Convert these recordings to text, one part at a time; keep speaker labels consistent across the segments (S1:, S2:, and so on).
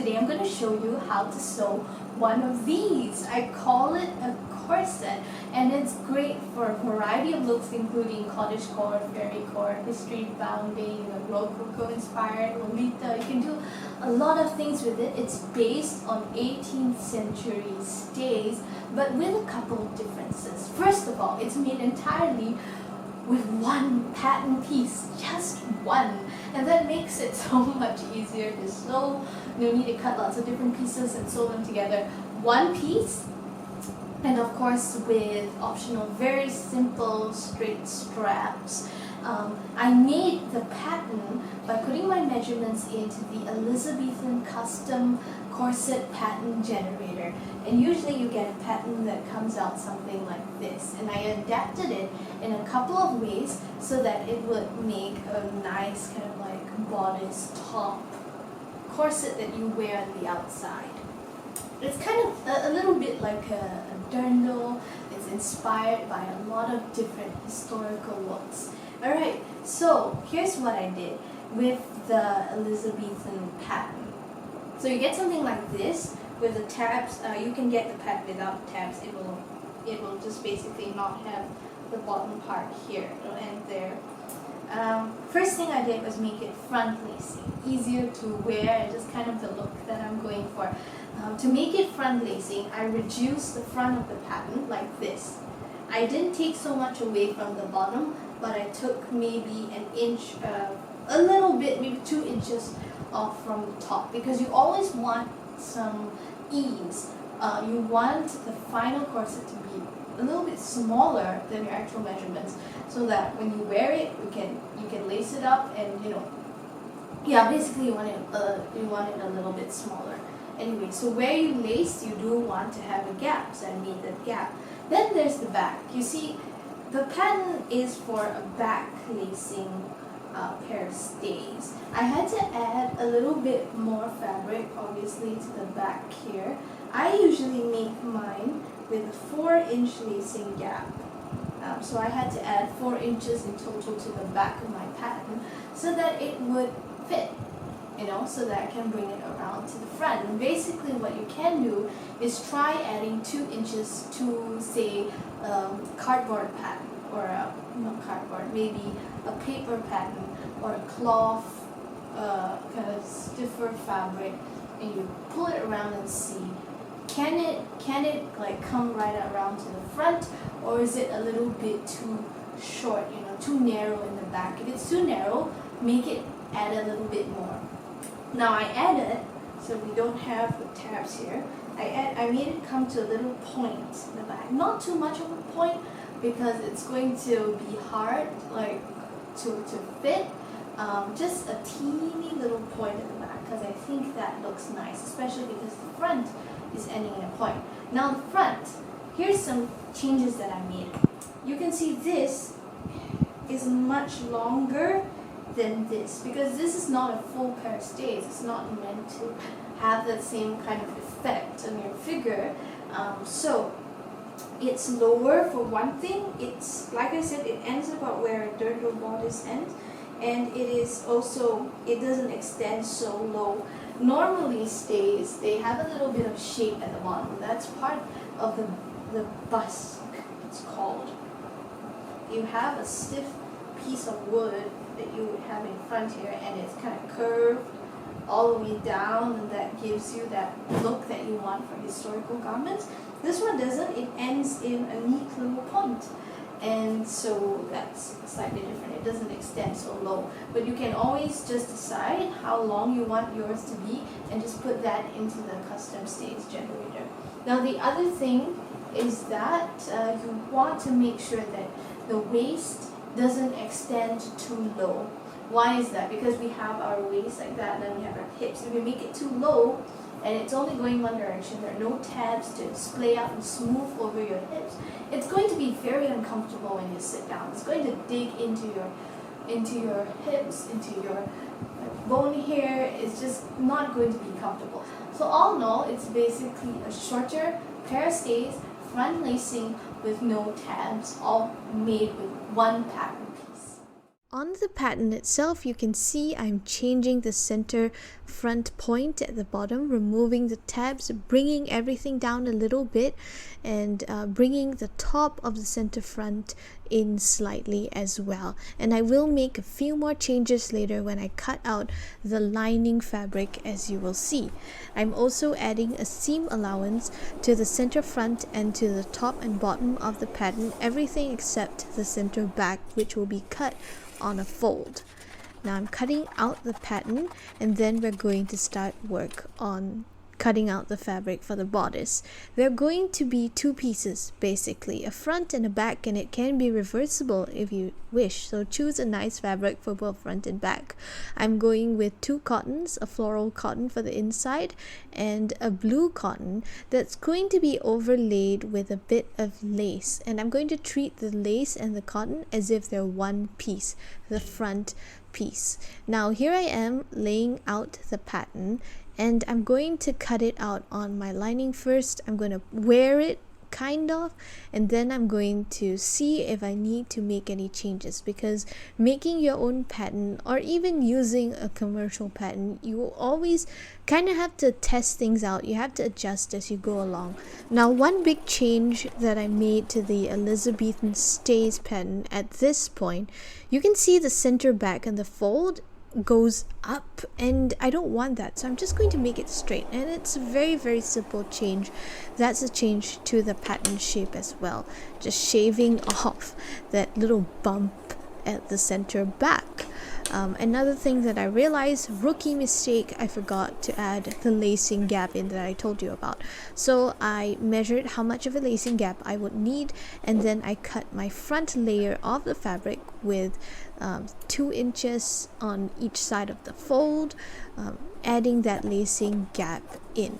S1: today I'm going to show you how to sew one of these. I call it a corset, and it's great for a variety of looks including cottagecore, fairycore, history bounding, rococo inspired, Lolita. You can do a lot of things with it. It's based on 18th century stays, but with a couple of differences. First of all, it's made entirely with one pattern piece, just one, and that makes it so much easier to sew. No need to cut lots of different pieces and sew them together. One piece, and of course with optional very simple straight straps. I made the pattern by putting my measurements into the Elizabethan custom corset pattern generator, and usually you get a pattern that comes out something like this, and I adapted it in a couple of ways so that it would make a nice kind of like bodice top corset that you wear on the outside. It's kind of a little bit like a dirndl. It's inspired by a lot of different historical looks. Alright, so here's what I did with the Elizabethan pattern. So you get something like this with the tabs. You can get the pattern without the tabs. It will just basically not have the bottom part here. It'll end there. First thing I did was make it front lacing, easier to wear, and just kind of the look that I'm going for. To make it front lacing, I reduced the front of the pattern like this. I didn't take so much away from the bottom, but I took maybe an inch, a little bit, maybe 2 inches off from the top, because you always want some ease. You want the final corset to be a little bit smaller than your actual measurements, so that when you wear it, you can lace it up, and basically you want it a little bit smaller. Anyway, so where you lace, you do want to have a gap, so I made that gap. Then there's the back. You see, the pattern is for a back lacing pair of stays. I had to add a little bit more fabric, obviously, to the back here. I usually make mine with a 4-inch lacing gap. So I had to add 4 inches in total to the back of my pattern so that it would fit, so that I can bring it around to the front. And basically what you can do is try adding 2 inches to, say, cardboard pattern, or not cardboard, maybe a paper pattern, or a cloth kind of stiffer fabric, and you pull it around and see, can it like come right around to the front, or is it a little bit too short, too narrow in the back? If it's too narrow, make it add a little bit more. Now I added, so we don't have the tabs here, I made it come to a little point in the back. Not too much of a point, because it's going to be hard to fit. Just a teeny little point in the back, because I think that looks nice, especially because the front is ending in a point. Now the front, here's some changes that I made. You can see this is much longer than this, because this is not a full pair of stays. It's not meant to have that same kind of effect on your figure. So it's lower for one thing. It's, like I said, it ends about where a dirndl bodice ends, and it doesn't extend so low. Normally stays, they have a little bit of shape at the bottom. That's part of the busk, it's called. You have a stiff piece of wood that you would have in front here, and it's kind of curved all the way down, and that gives you that look that you want for historical garments. This one doesn't. It ends in a neat little point, and so that's slightly different. It doesn't extend so low, but you can always just decide how long you want yours to be and just put that into the custom stays generator. Now the other thing is that you want to make sure that the waist doesn't extend too low. Why is that? Because we have our waist like that, and then we have our hips. If we make it too low and it's only going one direction, there are no tabs to splay out and smooth over your hips, it's going to be very uncomfortable when you sit down. It's going to dig into your hips, into your bone hair. It's just not going to be comfortable. So all in all, it's basically a shorter pair of stays, front lacing with no tabs, all made with one pattern piece.
S2: On the pattern itself, you can see I'm changing the center front point at the bottom, removing the tabs, bringing everything down a little bit, and bringing the top of the center front in slightly as well. And I will make a few more changes later when I cut out the lining fabric, as you will see. I'm also adding a seam allowance to the center front and to the top and bottom of the pattern, everything except the center back, which will be cut on a fold. Now I'm cutting out the pattern, and then we're going to start work on cutting out the fabric for the bodice. They're going to be two pieces, basically, a front and a back, and it can be reversible if you wish, so choose a nice fabric for both front and back. I'm going with two cottons, a floral cotton for the inside and a blue cotton that's going to be overlaid with a bit of lace, and I'm going to treat the lace and the cotton as if they're one piece, the front piece. Now here I am laying out the pattern, and I'm going to cut it out on my lining first. I'm going to wear it kind of, and then I'm going to see if I need to make any changes, because making your own pattern or even using a commercial pattern, you will always kind of have to test things out. You have to adjust as you go along. Now, one big change that I made to the Elizabethan stays pattern at this point, you can see the center back and the fold goes up, and I don't want that, so I'm just going to make it straight, and it's a very, very simple change. That's a change to the pattern shape as well, just shaving off that little bump at the center back. Another thing that I realized, rookie mistake, I forgot to add the lacing gap in that I told you about. So I measured how much of a lacing gap I would need, and then I cut my front layer of the fabric with 2 inches on each side of the fold, adding that lacing gap in.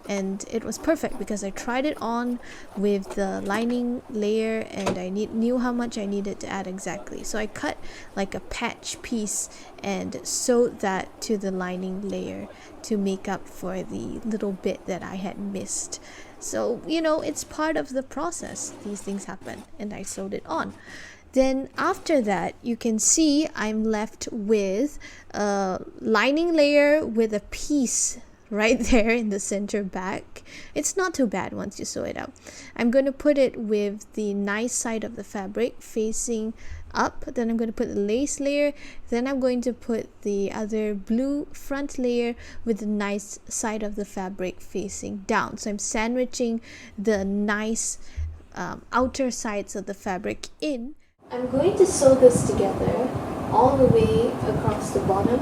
S2: And it was perfect because I tried it on with the lining layer, and I knew how much I needed to add exactly. So I cut like a patch piece and sewed that to the lining layer to make up for the little bit that I had missed. So, you know, it's part of the process. These things happen, and I sewed it on. Then after that, you can see I'm left with a lining layer with a piece right there in the center back. It's not too bad once you sew it out. I'm going to put it with the nice side of the fabric facing up. Then I'm going to put the lace layer. Then I'm going to put the other blue front layer with the nice side of the fabric facing down. So I'm sandwiching the nice outer sides of the fabric in. I'm going to sew this together all the way across the bottom,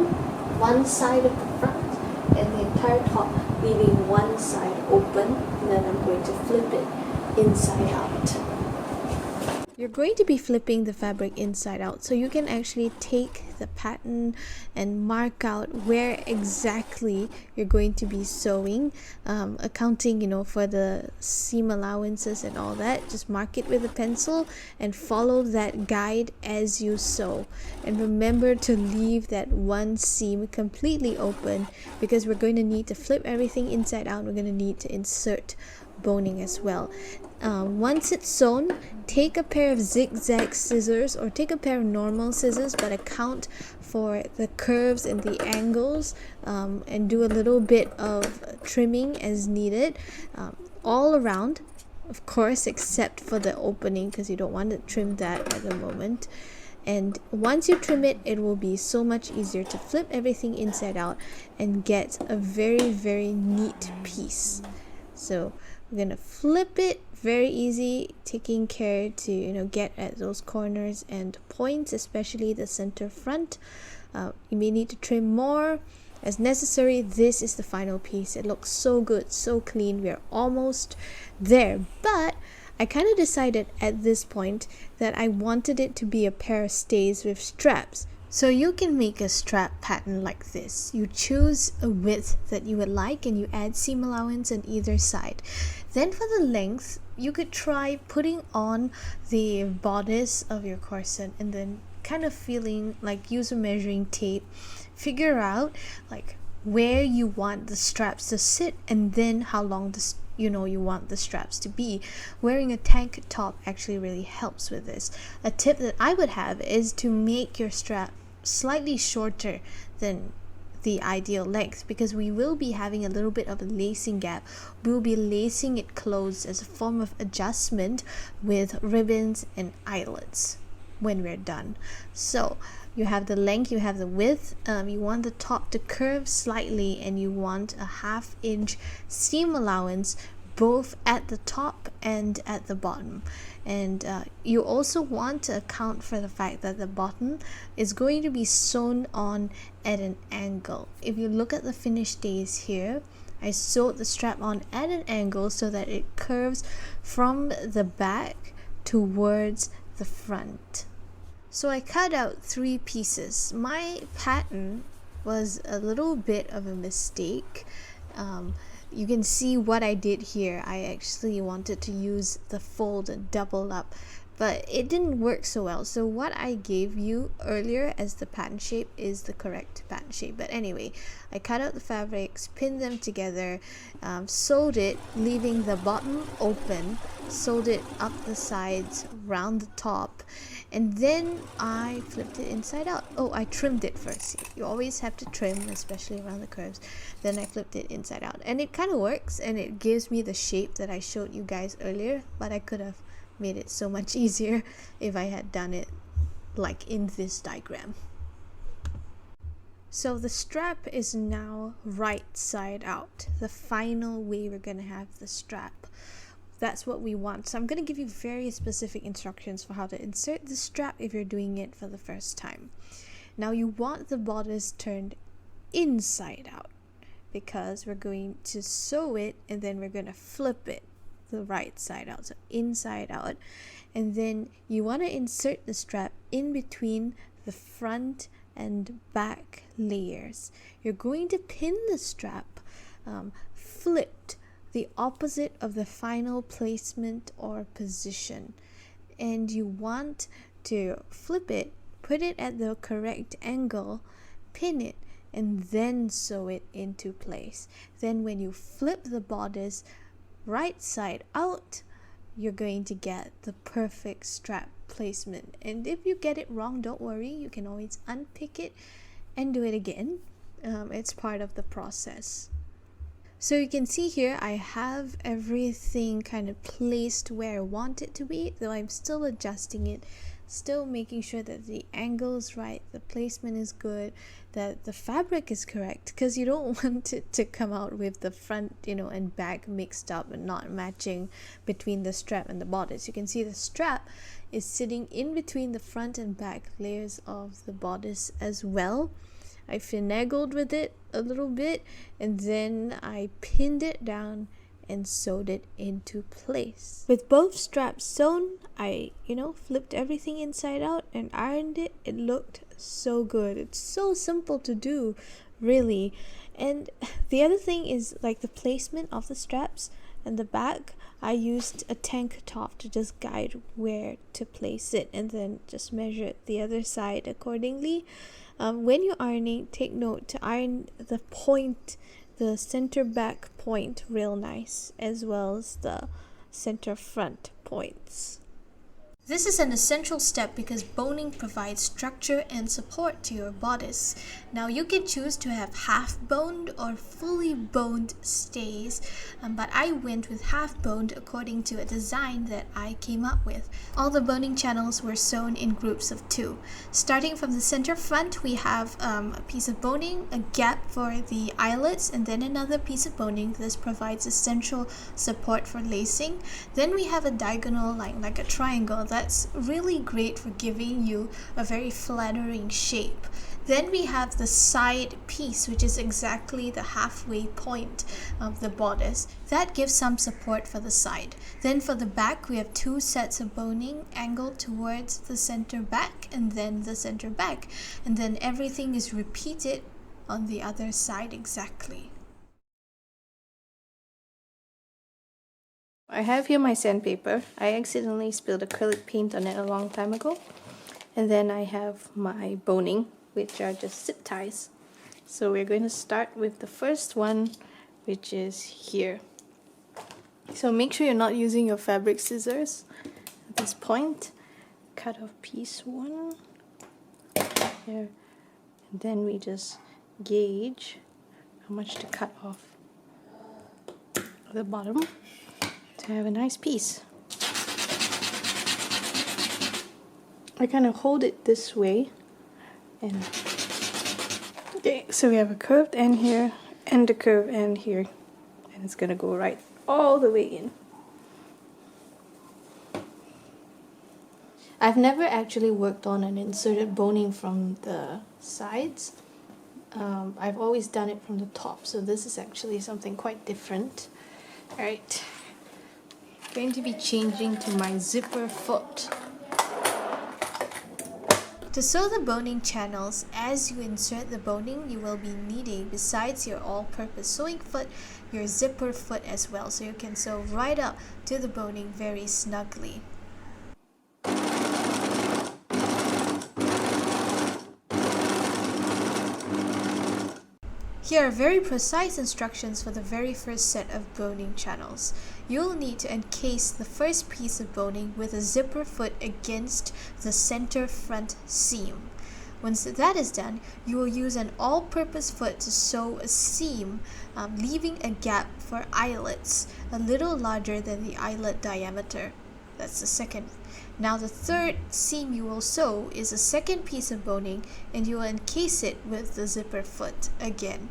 S2: one side of the front, and the entire top, leaving one side open, and then I'm going to flip it inside out. You're going to be flipping the fabric inside out, so you can actually take the pattern and mark out where exactly you're going to be sewing, accounting, you know, for the seam allowances and all that. Just mark it with a pencil and follow that guide as you sew, and remember to leave that one seam completely open, because we're going to need to flip everything inside out. We're going to need to insert boning as well. Once it's sewn, take a pair of zigzag scissors or take a pair of normal scissors, but account for the curves and the angles, and do a little bit of trimming as needed, all around, of course, except for the opening, because you don't want to trim that at the moment. And once you trim it, it will be so much easier to flip everything inside out and get a very, very neat piece. So we're gonna flip it, very easy, taking care to, you know, get at those corners and points, especially the center front. You may need to trim more as necessary. This is the final piece. It looks so good, so clean. We're almost there, but I kind of decided at this point that I wanted it to be a pair of stays with straps. So you can make a strap pattern like this. You choose a width that you would like, and you add seam allowance on either side. Then for the length, you could try putting on the bodice of your corset and then kind of feeling like, use a measuring tape, figure out like where you want the straps to sit, and then how long you want the straps to be. Wearing a tank top actually really helps with this. A tip that I would have is to make your strap slightly shorter than the ideal length, because we will be having a little bit of a lacing gap. We'll be lacing it closed as a form of adjustment with ribbons and eyelets when we're done. So you have the length, you have the width, you want the top to curve slightly, and you want a 1/2 inch seam allowance both at the top and at the bottom. And you also want to account for the fact that the bottom is going to be sewn on at an angle. If you look at the finished days here, I sewed the strap on at an angle so that it curves from the back towards the front. So I cut out 3 pieces. My pattern was a little bit of a mistake. You can see what I did here. I actually wanted to use the fold and double up, but it didn't work so well. So what I gave you earlier as the pattern shape is the correct pattern shape. But anyway, I cut out the fabrics, pinned them together, sewed it, leaving the bottom open, sewed it up the sides, round the top, and then I flipped it inside out. Oh, I trimmed it first. You always have to trim, especially around the curves. Then I flipped it inside out, and it kind of works, and it gives me the shape that I showed you guys earlier, but I could have made it so much easier if I had done it like in this diagram. So the strap is now right side out, the final way we're gonna have the strap. That's what we want. So I'm going to give you very specific instructions for how to insert the strap if you're doing it for the first time. Now you want the bodice turned inside out, because we're going to sew it and then we're going to flip it the right side out, so inside out. And then you want to insert the strap in between the front and back layers. You're going to pin the strap flipped the opposite of the final placement or position, and you want to flip it, put it at the correct angle, pin it, and then sew it into place. Then when you flip the bodice right side out, you're going to get the perfect strap placement. And if you get it wrong, don't worry, you can always unpick it and do it again. It's part of the process. So you can see here I have everything kind of placed where I want it to be, though I'm still adjusting it, still making sure that the angle is right, the placement is good, that the fabric is correct, because you don't want it to come out with the front, and back mixed up and not matching between the strap and the bodice. You can see the strap is sitting in between the front and back layers of the bodice as well. I finagled with it a little bit, and then I pinned it down and sewed it into place. With both straps sewn, I flipped everything inside out and ironed it. It looked so good. It's so simple to do, really. And the other thing is like the placement of the straps and the back. I used a tank top to just guide where to place it, and then just measure the other side accordingly. When you're ironing, take note to iron the point, the center back point real nice, as well as the center front points. This is an essential step because boning provides structure and support to your bodice. Now you can choose to have half boned or fully boned stays, but I went with half boned according to a design that I came up with. All the boning channels were sewn in groups of 2. Starting from the center front, we have a piece of boning, a gap for the eyelets, and then another piece of boning. This provides essential support for lacing. Then we have a diagonal line, like a triangle. That's really great for giving you a very flattering shape. Then we have the side piece, which is exactly the halfway point of the bodice. That gives some support for the side. Then for the back, we have 2 sets of boning angled towards the center back and then the center back. And then everything is repeated on the other side exactly. I have here my sandpaper. I accidentally spilled acrylic paint on it a long time ago. And then I have my boning, which are just zip ties. So we're going to start with the first one, which is here. So make sure you're not using your fabric scissors at this point. Cut off piece 1 here, and then we just
S3: gauge how much to cut off the bottom to have a nice piece. I kind of hold it this way, and okay, so we have a curved end here and a curved end here, and it's gonna go right all the way in. I've never actually worked on and inserted boning from the sides. I've always done it from the top, so this is actually something quite different. Alright, going to be changing to my zipper foot.
S2: To sew the boning channels, as you insert the boning, you will be needing, besides your all-purpose sewing foot, your zipper foot as well, so you can sew right up to the boning very snugly. Here are very precise instructions for the very first set of boning channels. You'll need to encase the first piece of boning with a zipper foot against the center front seam. Once that is done, you will use an all-purpose foot to sew a seam, leaving a gap for eyelets, a little larger than the eyelet diameter. That's the second. Now the third seam you will sew is a second piece of boning, and you will encase it with the zipper foot again.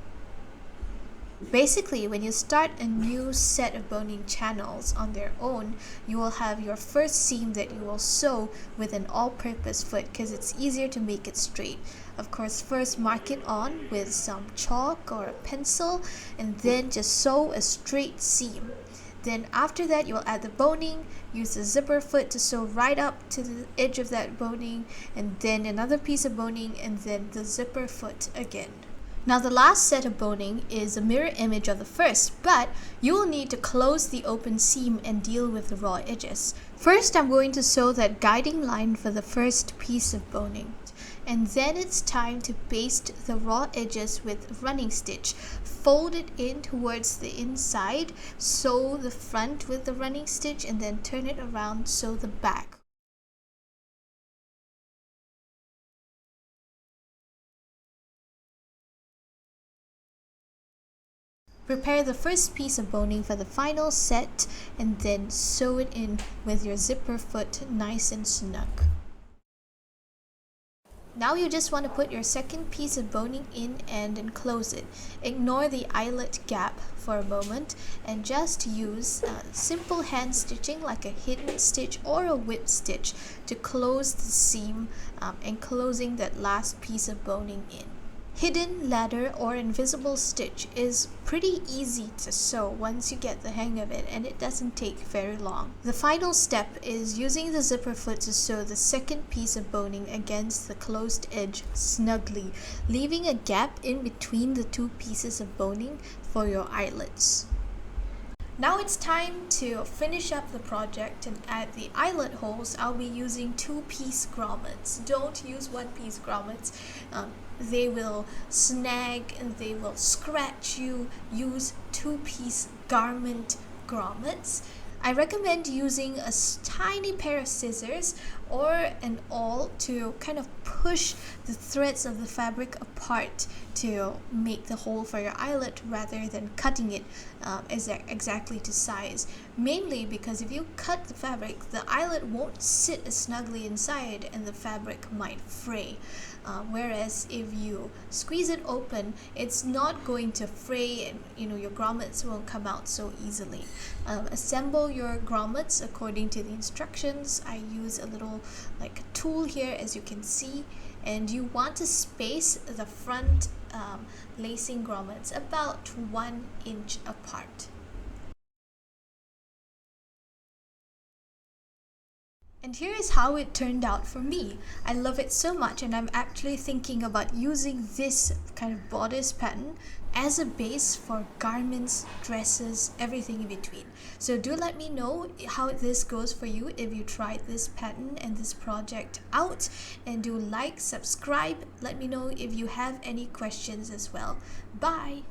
S2: Basically, when you start a new set of boning channels on their own, you will have your first seam that you will sew with an all-purpose foot because it's easier to make it straight. Of course, first mark it on with some chalk or a pencil, and then just sew a straight seam. Then after that, you'll add the boning, use the zipper foot to sew right up to the edge of that boning, and then another piece of boning, and then the zipper foot again. Now the last set of boning is a mirror image of the first, but you will need to close the open seam and deal with the raw edges. First, I'm going to sew that guiding line for the first piece of boning. And then it's time to baste the raw edges with running stitch. Fold it in towards the inside, sew the front with the running stitch, and then turn it around, sew the back. Prepare the first piece of boning for the final set, and then sew it in with your zipper foot nice and snug. Now you just want to put your second piece of boning in and enclose it. Ignore the eyelet gap for a moment and just use simple hand stitching like a hidden stitch or a whip stitch to close the seam, enclosing that last piece of boning in. Hidden, ladder, or invisible stitch is pretty easy to sew once you get the hang of it, and it doesn't take very long. The final step is using the zipper foot to sew the second piece of boning against the closed edge snugly, leaving a gap in between the two pieces of boning for your eyelets. Now it's time to finish up the project and add the eyelet holes. I'll be using 2-piece grommets. Don't use 1-piece grommets. They will snag and they will scratch you. Use 2-piece garment grommets. I recommend using a tiny pair of scissors or an awl to kind of push the threads of the fabric apart to make the hole for your eyelet rather than cutting it exactly to size. Mainly because if you cut the fabric, the eyelet won't sit as snugly inside and the fabric might fray. Whereas if you squeeze it open, it's not going to fray and your grommets won't come out so easily. Assemble your grommets according to the instructions. I use a little like tool here, as you can see, and you want to space the front lacing grommets about 1 inch apart. And here is how it turned out for me. I love it so much, and I'm actually thinking about using this kind of bodice pattern as a base for garments, dresses, everything in between. So do let me know how this goes for you if you tried this pattern and this project out, and do like, subscribe, let me know if you have any questions as well. Bye!